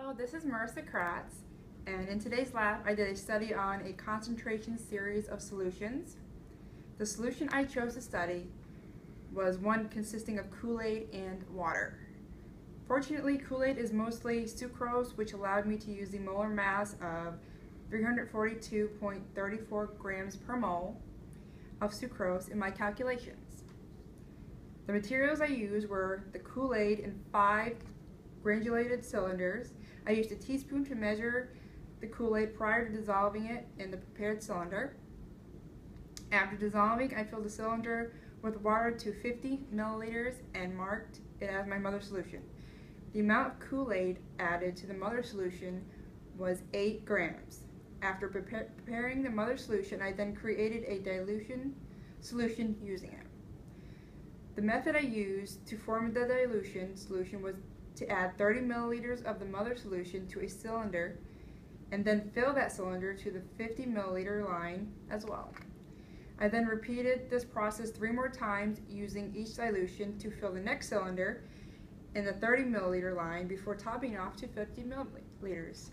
Hello, this is Marissa Kratz, and in today's lab I did a study on a concentration series of solutions. The solution I chose to study was one consisting of Kool-Aid and water. Fortunately, Kool-Aid is mostly sucrose, which allowed me to use the molar mass of 342.34 grams per mole of sucrose in my calculations. The materials I used were the Kool-Aid in 5 granulated cylinders. I used a teaspoon to measure the Kool-Aid prior to dissolving it in the prepared cylinder. After dissolving, I filled the cylinder with water to 50 milliliters and marked it as my mother solution. The amount of Kool-Aid added to the mother solution was 8 grams. After preparing the mother solution, I then created a dilution solution using it. The method I used to form the dilution solution was to add 30 milliliters of the mother solution to a cylinder and then fill that cylinder to the 50 milliliter line as well. I then repeated this process 3 more times using each dilution to fill the next cylinder in the 30 milliliter line before topping off to 50 milliliters.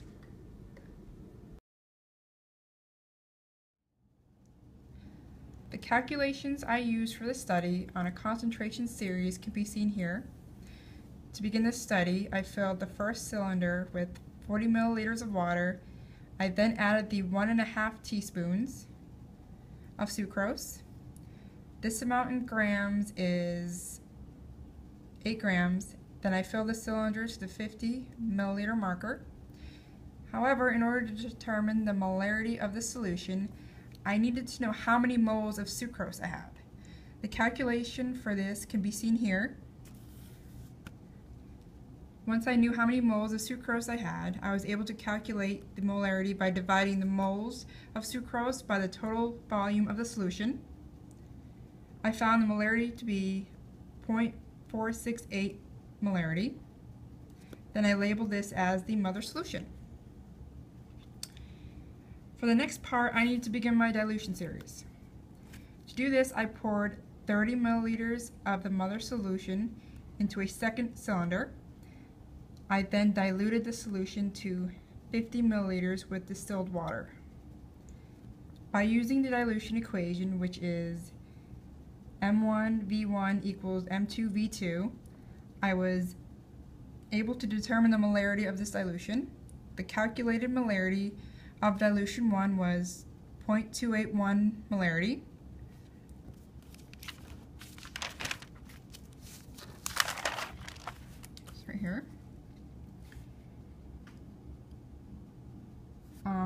The calculations I used for the study on a concentration series can be seen here. To begin this study, I filled the first cylinder with 40 milliliters of water. I then added the 1.5 teaspoons of sucrose. This amount in grams is 8 grams. Then I filled the cylinder to the 50 milliliter marker. However, in order to determine the molarity of the solution, I needed to know how many moles of sucrose I had. The calculation for this can be seen here. Once I knew how many moles of sucrose I had, I was able to calculate the molarity by dividing the moles of sucrose by the total volume of the solution. I found the molarity to be 0.468 molarity. Then I labeled this as the mother solution. For the next part, I need to begin my dilution series. To do this, I poured 30 milliliters of the mother solution into a second cylinder. I then diluted the solution to 50 milliliters with distilled water. By using the dilution equation, which is M1V1 equals M2V2, I was able to determine the molarity of this dilution. The calculated molarity of dilution 1 was 0.281 molarity. It's right here.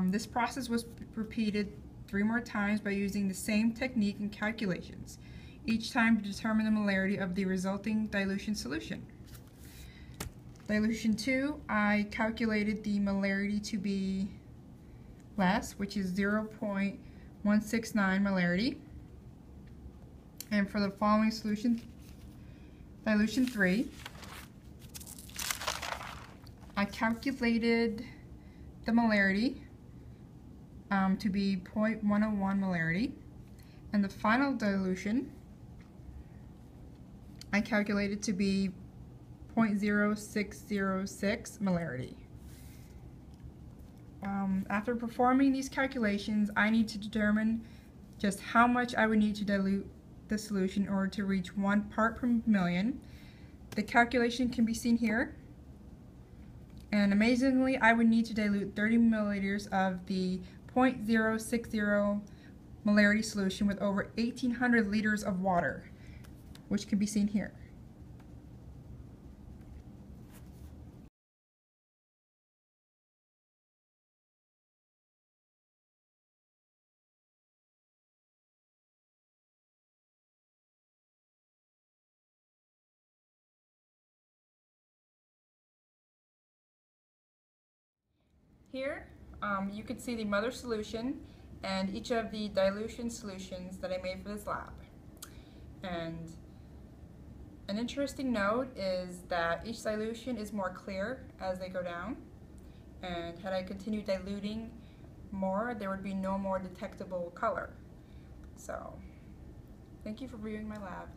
This process was repeated 3 more times by using the same technique and calculations, each time to determine the molarity of the resulting dilution solution. Dilution 2, I calculated the molarity to be less, which is 0.169 molarity. And for the following solution, dilution 3, I calculated the molarity to be 0.101 molarity, and the final dilution I calculated to be 0.0606 molarity. After performing these calculations, I need to determine just how much I would need to dilute the solution in order to reach 1 part per million. The calculation can be seen here. And amazingly, I would need to dilute 30 milliliters of the 0.060 molarity solution with over 1,800 liters of water, which can be seen here. Here, you can see the mother solution and each of the dilution solutions that I made for this lab. And an interesting note is that each dilution is more clear as they go down. And had I continued diluting more, there would be no more detectable color. So, thank you for viewing my lab.